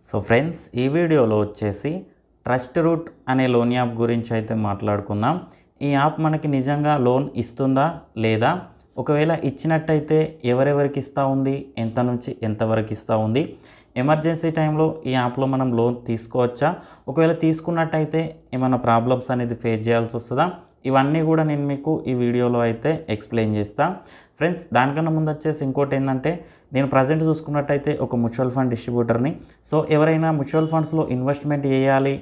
So friends, ఈ వీడియోలో వచ్చేసి ట్రస్ట్ రూట్ అనే లోన్ యాప్ గురించి అయితే మాట్లాడుకుందాం. ఈ యాప్ మనకి నిజంగా లోన్ ఇస్తుందా లేదా, ఒకవేళ ఇచ్చినట్టయితే ఎవరెవరికి ఇస్తూ ఉంది, ఎంత నుంచి ఎంతవరకు ఇస్తూ ఉంది, ఎమర్జెన్సీ టైంలో ఈ యాప్లో మనం లోన్ తీసుకోవచ్చా, ఒకవేళ తీసుకున్నట్టయితే ఏమైనా ప్రాబ్లమ్స్ అనేది ఫేస్ చేయాల్సి వస్తుందా, ఇవన్నీ కూడా నేను మీకు ఈ వీడియోలో అయితే ఎక్స్ప్లెయిన్ చేస్తాను. ఫ్రెండ్స్, దానికన్నా ముందు వచ్చేసి ఇంకోటి ఏంటంటే, నేను ప్రజెంట్ చూసుకున్నట్టయితే ఒక మ్యూచువల్ ఫండ్ డిస్ట్రిబ్యూటర్ని. సో ఎవరైనా మ్యూచువల్ ఫండ్స్లో ఇన్వెస్ట్మెంట్ చేయాలి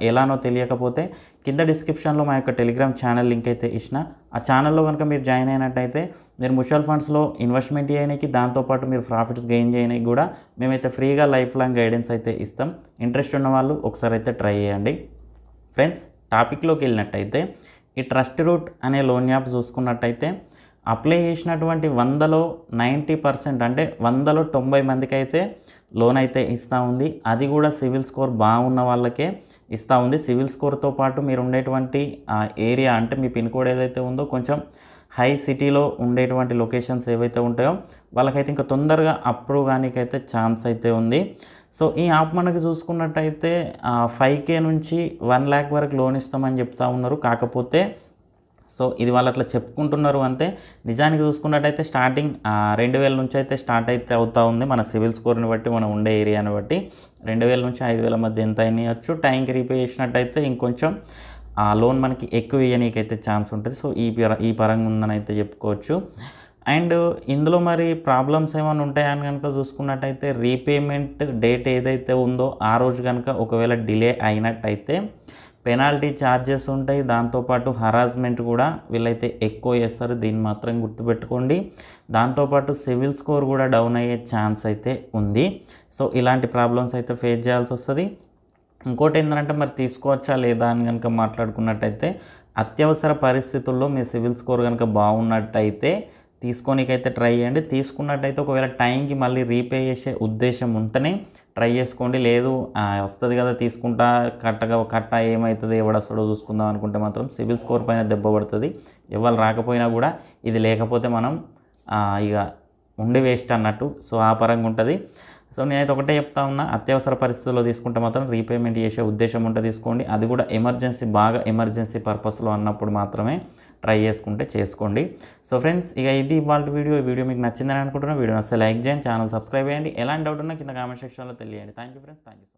ఎలానో తెలియకపోతే కింద డిస్క్రిప్షన్లో మా యొక్క టెలిగ్రామ్ ఛానల్ లింక్ అయితే ఇచ్చిన. ఆ ఛానల్లో కనుక మీరు జాయిన్ అయినట్టయితే మీరు మ్యూచువల్ ఫండ్స్లో ఇన్వెస్ట్మెంట్ చేయడానికి, దాంతోపాటు మీరు ప్రాఫిట్స్ గెయిన్ చేయడానికి కూడా మేమైతే ఫ్రీగా లైఫ్ లాంగ్ గైడెన్స్ అయితే ఇస్తాం. ఇంట్రెస్ట్ ఉన్న వాళ్ళు ఒకసారి అయితే ట్రై చేయండి. ఫ్రెండ్స్, టాపిక్లోకి వెళ్ళినట్టయితే, ఈ ట్రస్ట్ రూట్ అనే లోన్ యాప్ చూసుకున్నట్టయితే అప్లై చేసినటువంటి 100లో 90% అంటే 100లో 90 మందికి అయితే లోన్ అయితే ఇస్తూ ఉంది. అది కూడా సివిల్ స్కోర్ బాగున్న వాళ్ళకే ఇస్తూ ఉంది. సివిల్ స్కోర్తో పాటు మీరు ఉండేటువంటి ఏరియా అంటే మీ పిన్ కోడ్ ఏదైతే ఉందో కొంచెం హై సిటీలో ఉండేటువంటి లొకేషన్స్ ఏవైతే ఉంటాయో వాళ్ళకైతే ఇంకా తొందరగా అప్రూవ్ కానీకైతే ఛాన్స్ అయితే ఉంది. సో ఈ యాప్ మనకి చూసుకున్నట్టయితే 5K నుంచి 1 lakh వరకు లోన్ ఇస్తామని చెప్తా ఉన్నారు. కాకపోతే సో ఇది వాళ్ళు అట్లా చెప్పుకుంటున్నారు అంతే. నిజానికి చూసుకున్నట్టయితే స్టార్టింగ్ 2000 నుంచి అయితే స్టార్ట్ అయితే అవుతూ ఉంది. మన సివిల్ స్కోర్ని బట్టి, మనం ఉండే ఏరియాని బట్టి 2000 నుంచి 5000 మధ్య ఎంత అయినాయచ్చు. టైంకి రీపే చేసినట్టయితే ఇంకొంచెం లోన్ మనకి ఎక్కువ ఇవ్వనీకైతే ఛాన్స్ ఉంటుంది. సో ఈ పరంగా ఉందని అయితే చెప్పుకోవచ్చు. అండ్ ఇందులో మరి ప్రాబ్లమ్స్ ఏమైనా ఉంటాయని కనుక చూసుకున్నట్టయితే, రీపేమెంట్ డేట్ ఏదైతే ఉందో ఆ రోజు కనుక ఒకవేళ డిలే అయినట్టయితే పెనాల్టీ ఛార్జెస్ ఉంటాయి. దాంతోపాటు హరాస్మెంట్ కూడా వీళ్ళైతే ఎక్కువ చేస్తారు. దీన్ని మాత్రం గుర్తుపెట్టుకోండి. దాంతోపాటు సివిల్ స్కోర్ కూడా డౌన్ అయ్యే ఛాన్స్ అయితే ఉంది. సో ఇలాంటి ప్రాబ్లమ్స్ అయితే ఫేస్ చేయాల్సి వస్తుంది. ఇంకోటి ఏంటంటే, మరి తీసుకోవచ్చా లేదా అని కనుక మాట్లాడుకున్నట్టయితే, అత్యవసర పరిస్థితుల్లో మీ సివిల్ స్కోర్ కనుక బాగున్నట్టయితే తీసుకోనికైతే ట్రై చేయండి. తీసుకున్నట్టయితే ఒకవేళ టైంకి మళ్ళీ రీపే చేసే ఉద్దేశం ఉంటేనే ట్రై చేసుకోండి. లేదు వస్తుంది కదా తీసుకుంటా, కట్ట ఏమవుతుంది, ఎవడొస్తాడో చూసుకుందాం అనుకుంటే మాత్రం సివిల్ స్కోర్ పైన దెబ్బ పడుతుంది. ఎవరు రాకపోయినా కూడా ఇది లేకపోతే మనం ఇక ఉండి వేస్ట్ అన్నట్టు. సో ఆ పరంగా ఉంటుంది. సో నేనైతే ఒకటే చెప్తా ఉన్నా, అత్యవసర పరిస్థితుల్లో తీసుకుంటే మాత్రం రీపేమెంట్ చేసే ఉద్దేశం ఉంటే తీసుకోండి. అది కూడా బాగా ఎమర్జెన్సీ పర్పస్లో అన్నప్పుడు మాత్రమే ట్రై చేసుకుంటే చేసుకోండి. సో ఫ్రెండ్స్, ఇక ఇది ఇవాళ వీడియో మీకు నచ్చిందని అనుకుంటున్నాను. వీడియో నచ్చితే లైక్ చేయండి, ఛానల్ సబ్స్క్రైబ్ చేయండి. ఎలాంటి డౌట్ ఉన్నా కింద కామెంట్ సెక్షన్లో తెలియండి. Thank you friends, thank you.